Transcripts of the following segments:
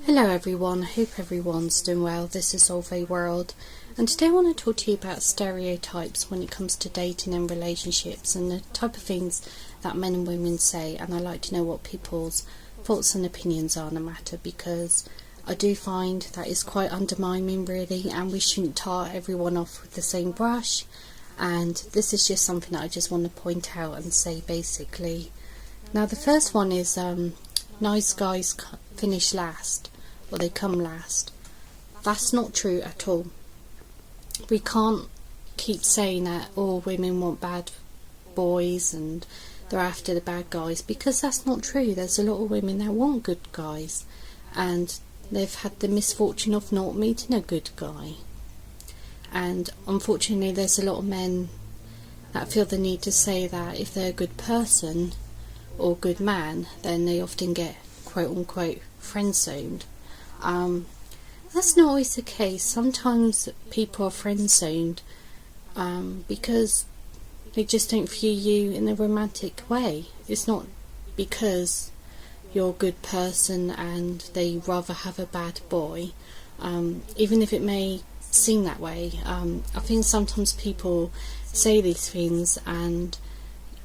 Hello everyone, hope everyone's doing well. This is Solveig World, and today I want to talk to you about stereotypes when it comes to dating and relationships and the type of things that men and women say, and I like to know what people's thoughts and opinions are on the matter, because I do find that it's quite undermining really, and we shouldn't tar everyone off with the same brush. And this is just something that I just want to point out and say basically. Now the first one is nice guys finish last, or they come last. That's not true at all. We can't keep saying that all women want bad boys and they're after the bad guys, because that's not true. There's a lot of women that want good guys, and they've had the misfortune of not meeting a good guy. And unfortunately there's a lot of men that feel the need to say that if they're a good person or good man, then they often get quote unquote friend zoned. That's not always the case. Sometimes people are friend zoned because they just don't view you in a romantic way. It's not because you're a good person and they rather have a bad boy, even if it may seem that way. I think sometimes people say these things and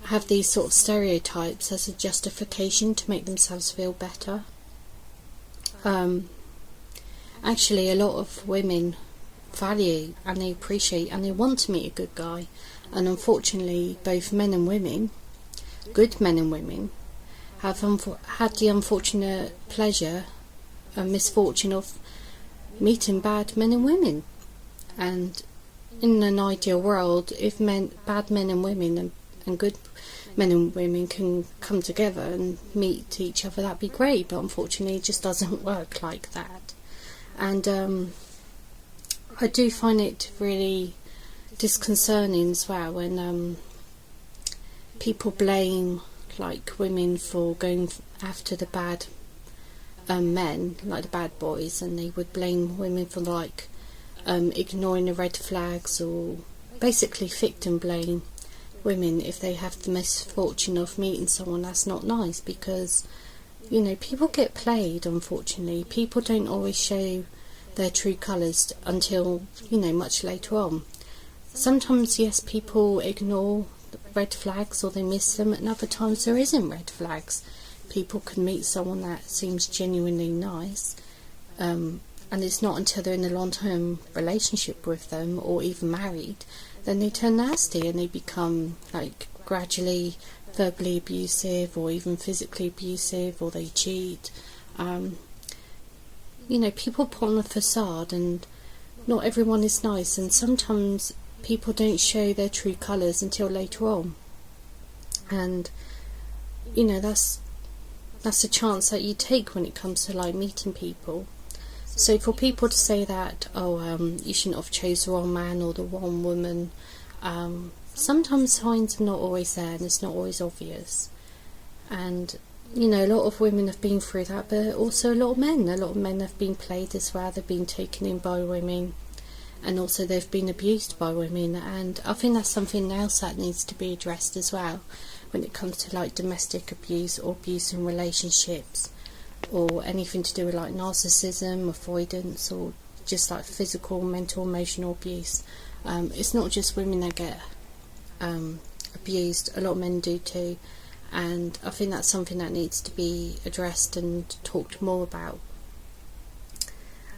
have these sort of stereotypes as a justification to make themselves feel better. Actually, a lot of women value and they appreciate and they want to meet a good guy, and unfortunately both men and women, good men and women, have had the unfortunate pleasure and misfortune of meeting bad men and women. And in an ideal world, if bad men and women and good men and women can come together and meet each other, that'd be great, but unfortunately it just doesn't work like that. And I do find it really disconcerting as well when people blame like women for going after the bad men, like the bad boys, and they would blame women for like ignoring the red flags, or basically victim blame women if they have the misfortune of meeting someone that's not nice, because you know, people get played. Unfortunately, people don't always show their true colours until, you know, much later on. Sometimes yes, people ignore red flags or they miss them, and other times there isn't red flags. People can meet someone that seems genuinely nice, and it's not until they're in a long-term relationship with them or even married then they turn nasty and they become like gradually verbally abusive or even physically abusive, or they cheat. You know, people put on a facade and not everyone is nice, and sometimes people don't show their true colours until later on, and you know, that's a chance that you take when it comes to like meeting people. So for people to say that, you shouldn't have chose the wrong man or the wrong woman, sometimes signs are not always there and it's not always obvious. And, you know, a lot of women have been through that, but also a lot of men. A lot of men have been played as well. They've been taken in by women, and also they've been abused by women. And I think that's something else that needs to be addressed as well when it comes to like domestic abuse or abuse in relationships, or anything to do with like narcissism, avoidance, or just like physical, mental, emotional abuse. It's not just women that get abused, a lot of men do too, and I think that's something that needs to be addressed and talked more about.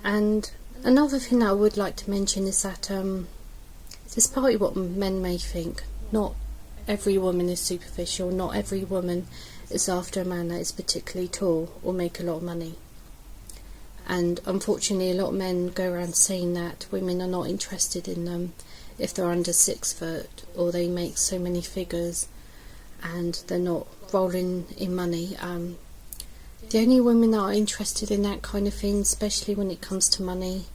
And another thing that I would like to mention is that despite what men may think, not every woman is superficial, not every woman is after a man that is particularly tall or make a lot of money. And unfortunately a lot of men go around saying that women are not interested in them if they're under 6 foot or they make so many figures and they're not rolling in money. The only women that are interested in that kind of thing, especially when it comes to money,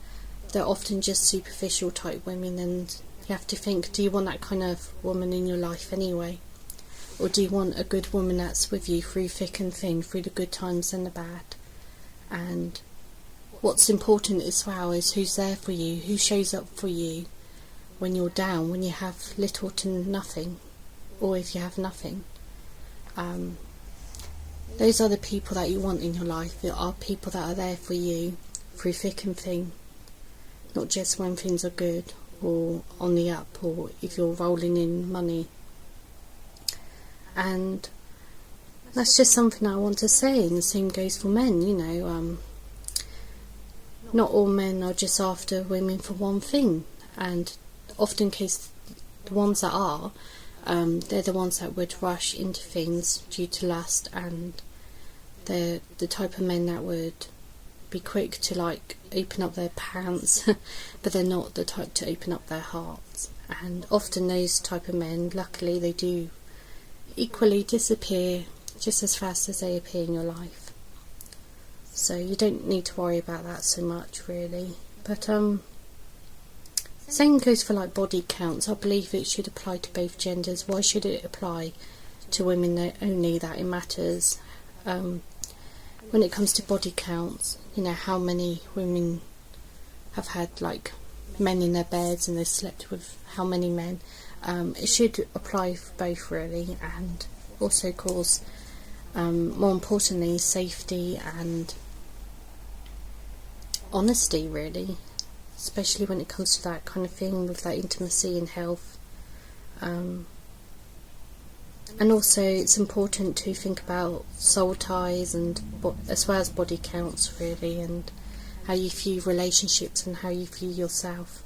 they're often just superficial type women, and you have to think, do you want that kind of woman in your life anyway? Or do you want a good woman that's with you through thick and thin, through the good times and the bad? And what's important as well is who's there for you, who shows up for you when you're down, when you have little to nothing, or if you have nothing. those are the people that you want in your life. They are people that are there for you through thick and thin, not just when things are good or on the up, or if you're rolling in money. And that's just something I want to say, and the same goes for men, not all men are just after women for one thing, and often case the ones that are, they're the ones that would rush into things due to lust, and they're the type of men that would be quick to open up their pants but they're not the type to open up their hearts. And often those type of men, luckily, they do equally disappear just as fast as they appear in your life, so you don't need to worry about that so much, really. But same goes for body counts. I believe it should apply to both genders. Why should it apply to women only that it matters? When it comes to body counts, how many women have had men in their beds and they've slept with how many men, it should apply for both, really, and also cause, more importantly, safety and honesty, really, especially when it comes to that kind of thing with that intimacy and health. And also it's important to think about soul ties, and as well as body counts, really, and how you view relationships and how you view yourself.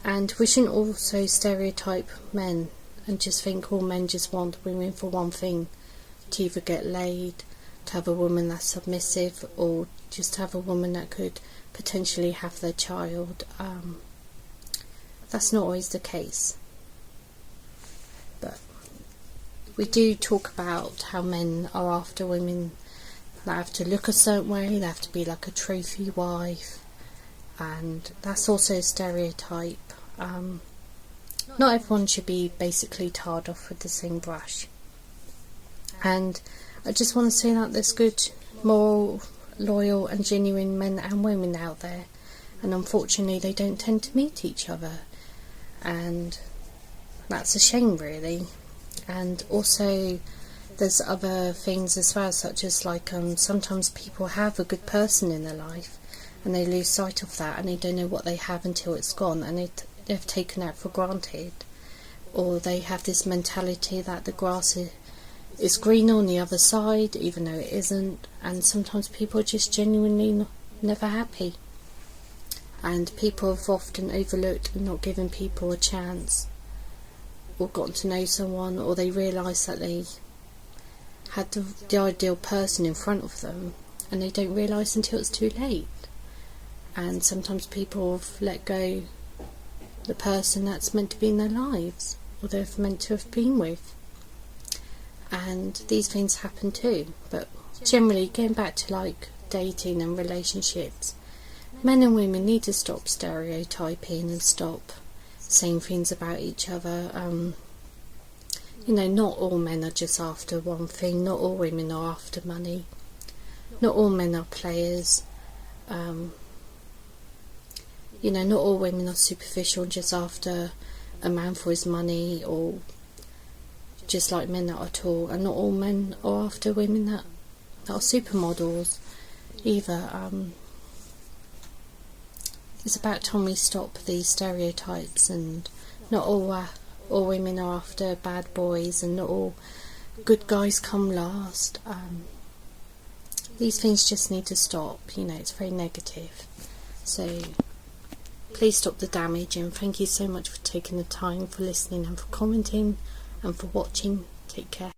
And we shouldn't also stereotype men and just think all men just want women for one thing, to either get laid, to have a woman that's submissive, or just to have a woman that could potentially have their child. That's not always the case. But we do talk about how men are after women that have to look a certain way, they have to be like a trophy wife, and that's also a stereotype. Not everyone should be basically tarred off with the same brush. And I just want to say that there's good, moral, loyal and genuine men and women out there, and unfortunately they don't tend to meet each other, and that's a shame, really. And also there's other things as well, such as sometimes people have a good person in their life and they lose sight of that, and they don't know what they have until it's gone, and they've taken that for granted, or they have this mentality that the grass is greener on the other side, even though it isn't. And sometimes people are just genuinely never happy, and people have often overlooked and not given people a chance, or gotten to know someone, or they realise that they had the ideal person in front of them, and they don't realise until it's too late. And sometimes people have let go the person that's meant to be in their lives, or they're meant to have been with. And these things happen too. But generally, getting back to dating and relationships, men and women need to stop stereotyping and stop saying things about each other. Not all men are just after one thing, not all women are after money, not all men are players, not all women are superficial and just after a man for his money, or just like men that are tall, and not all men are after women that are supermodels either. It's about time we stop these stereotypes, and not all women are after bad boys, and not all good guys come last. These things just need to stop. It's very negative. So please stop the damage, and thank you so much for taking the time, for listening and for commenting and for watching. Take care.